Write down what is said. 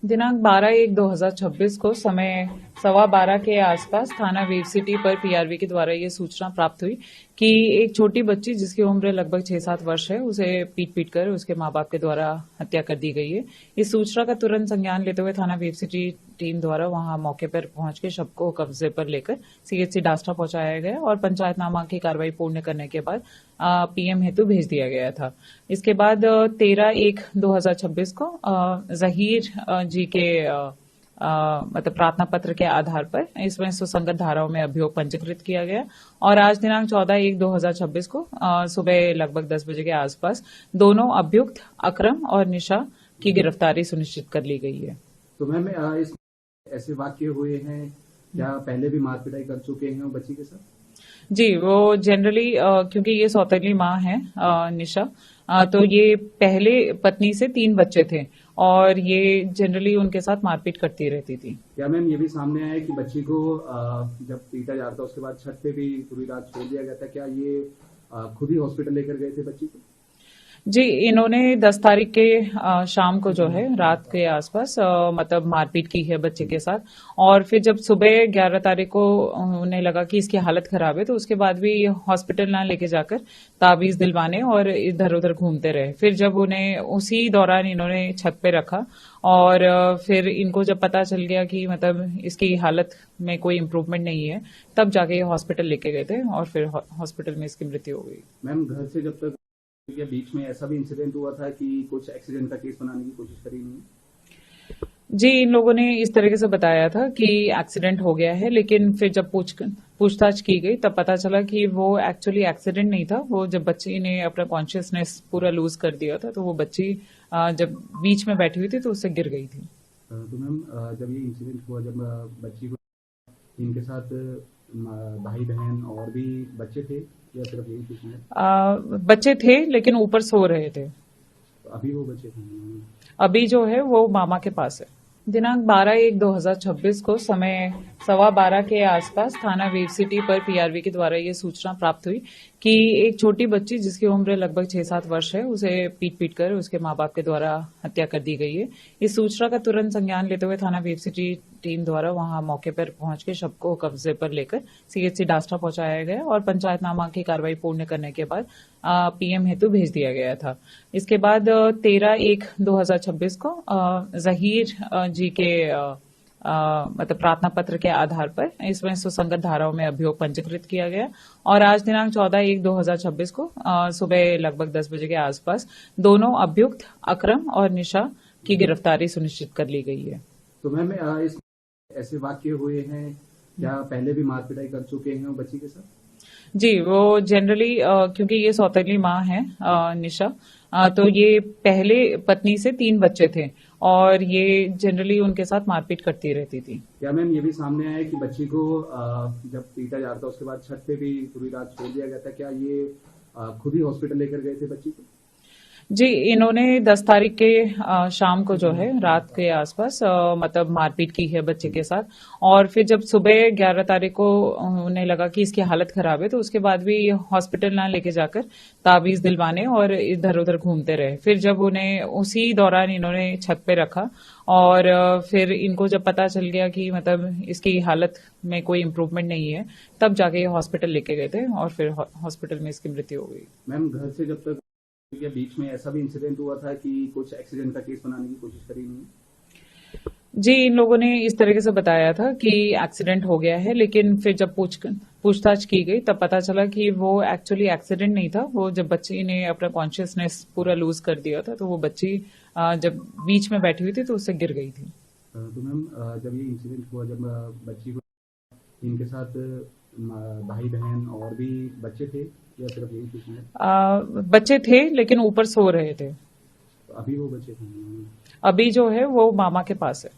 दिनांक 12/1/2026 को समय 12:15 के आसपास थाना वेव सिटी पर पीआरवी के द्वारा ये सूचना प्राप्त हुई कि एक छोटी बच्ची जिसकी उम्र लगभग 6-7 वर्ष है, उसे पीट कर उसके मां बाप के द्वारा हत्या कर दी गई है। इस सूचना का तुरंत संज्ञान लेते हुए थाना वेव सिटी टीम द्वारा वहां मौके पर पहुंच के शव को कब्जे पर लेकर सीएचसी डास्टा पहुंचाया गया और पंचायतनामा की कार्रवाई पूर्ण करने के बाद पीएम हेतु भेज दिया गया था। इसके बाद 13/1/2026 को जहीर जी के मतलब प्रार्थना पत्र के आधार पर इसमें सुसंगत धाराओं में अभियोग पंजीकृत किया गया और आज दिनांक 14/1/2026 को सुबह लगभग 10 बजे के आसपास दोनों अभियुक्त अकरम और निशा की गिरफ्तारी सुनिश्चित कर ली गई है। तो मैम इस ऐसे वाक्य हुए हैं या पहले भी मार पिटाई कर चुके हैं वो बच्ची के साथ? जी, वो जनरली क्योंकि ये सौतेली माँ है निशा, तो ये पहले पत्नी से 3 बच्चे थे और ये जनरली उनके साथ मारपीट करती रहती थी। क्या मैम ये भी सामने आया कि बच्ची को जब पीटा जा रहा था उसके बाद छत पे भी पूरी रात छोड़ दिया गया था, क्या ये खुद ही हॉस्पिटल लेकर गए थे बच्ची को? जी, इन्होंने 10 तारीख के शाम को जो है रात के आसपास मतलब मारपीट की है बच्चे के साथ और फिर जब सुबह 11 तारीख को उन्हें लगा कि इसकी हालत खराब है तो उसके बाद भी हॉस्पिटल ना लेके जाकर ताबीज दिलवाने और इधर उधर घूमते रहे। फिर जब उन्हें उसी दौरान इन्होंने छत पे रखा और फिर इनको जब पता चल गया कि मतलब इसकी हालत में कोई इम्प्रूवमेंट नहीं है, तब जाके ये हॉस्पिटल लेके गए थे और फिर हॉस्पिटल में इसकी मृत्यु हो गई। मैम घर से जब तक या बीच में ऐसा भी इंसिडेंट हुआ था कि कुछ एक्सीडेंट का केस बनाने की कोशिश करी नहीं? जी, इन लोगों ने इस तरीके से बताया था कि एक्सीडेंट हो गया है, लेकिन फिर जब पूछताछ की गई तब पता चला कि वो एक्चुअली एक्सीडेंट नहीं था। वो जब बच्ची ने अपना कॉन्शियसनेस पूरा लूज कर दिया था तो वो बच्ची जब बीच में बैठी हुई थी तो उससे गिर गई थी। तो मैम जब ये इंसिडेंट हुआ, जब बच्ची को इनके साथ भाई बहन और भी बच्चे थे या सिर्फ यही कुछ? बच्चे थे लेकिन ऊपर सो रहे थे। तो अभी वो बच्चे थे? अभी जो है वो मामा के पास है। दिनांक 12/1/2026 को समय 12:15 के आसपास थाना वेव सिटी पर पीआरवी के द्वारा ये सूचना प्राप्त हुई कि एक छोटी बच्ची जिसकी उम्र लगभग 6-7 वर्ष है, उसे पीट कर उसके मां बाप के द्वारा हत्या कर दी गई है। इस सूचना का तुरंत संज्ञान लेते हुए थाना वेव सिटी टीम द्वारा वहां मौके पर पहुंच के शव को कब्जे पर लेकर सीएचसी डास्टा पहुंचाया गया और पंचायतनामा की कार्रवाई पूर्ण करने के बाद पीएम हेतु भेज दिया गया था। इसके बाद 13/1/2026 को जहीर जी के मतलब प्रार्थना पत्र के आधार पर इसमें सुसंगत धाराओं में अभियोग पंजीकृत किया गया और आज दिनांक 14/1/2026 को सुबह लगभग 10 बजे के आसपास दोनों अभियुक्त अकरम और निशा की गिरफ्तारी सुनिश्चित कर ली गई है। तो मैम इस ऐसे वाक्य हुए हैं या पहले भी मार पिटाई कर चुके हैं वो बच्ची के साथ? जी, वो जनरली क्योंकि ये सौतेली माँ है निशा, तो ये पहले पत्नी से 3 बच्चे थे और ये जनरली उनके साथ मारपीट करती रहती थी। क्या मैम ये भी सामने आया कि बच्ची को जब पीटा जा रहा था उसके बाद छत पे भी पूरी रात छोड़ दिया गया था, क्या ये खुद ही हॉस्पिटल लेकर गए थे बच्ची को? जी, इन्होंने 10 तारीख के शाम को जो है रात के आसपास मतलब मारपीट की है बच्चे के साथ और फिर जब सुबह 11 तारीख को उन्हें लगा कि इसकी हालत खराब है तो उसके बाद भी हॉस्पिटल ना लेके जाकर ताबीज दिलवाने और इधर उधर घूमते रहे। फिर जब उन्हें उसी दौरान इन्होंने छत पे रखा और फिर इनको जब पता चल गया कि मतलब इसकी हालत में कोई इम्प्रूवमेंट नहीं है, तब जाके हॉस्पिटल लेके गए थे और फिर हॉस्पिटल में इसकी मृत्यु हो गई। मैम घर से जब तक या बीच में ऐसा भी इंसिडेंट हुआ था कि कुछ एक्सीडेंट का केस बनाने की कोशिश करी नहीं? जी, इन लोगों ने इस तरीके से बताया था कि एक्सीडेंट हो गया है, लेकिन फिर जब पूछताछ की गई तब पता चला कि वो एक्चुअली एक्सीडेंट नहीं था। वो जब बच्ची ने अपना कॉन्शियसनेस पूरा लूज कर दिया था तो वो बच्ची जब बीच में बैठी हुई थी तो उससे गिर गई थी। तो मैम जब ये इंसिडेंट हुआ, जब बच्ची को इनके साथ भाई बहन और भी बच्चे थे या सिर्फ यही कुछ? बच्चे थे लेकिन ऊपर सो रहे थे। तो अभी वो बच्चे थे? अभी जो है वो मामा के पास है।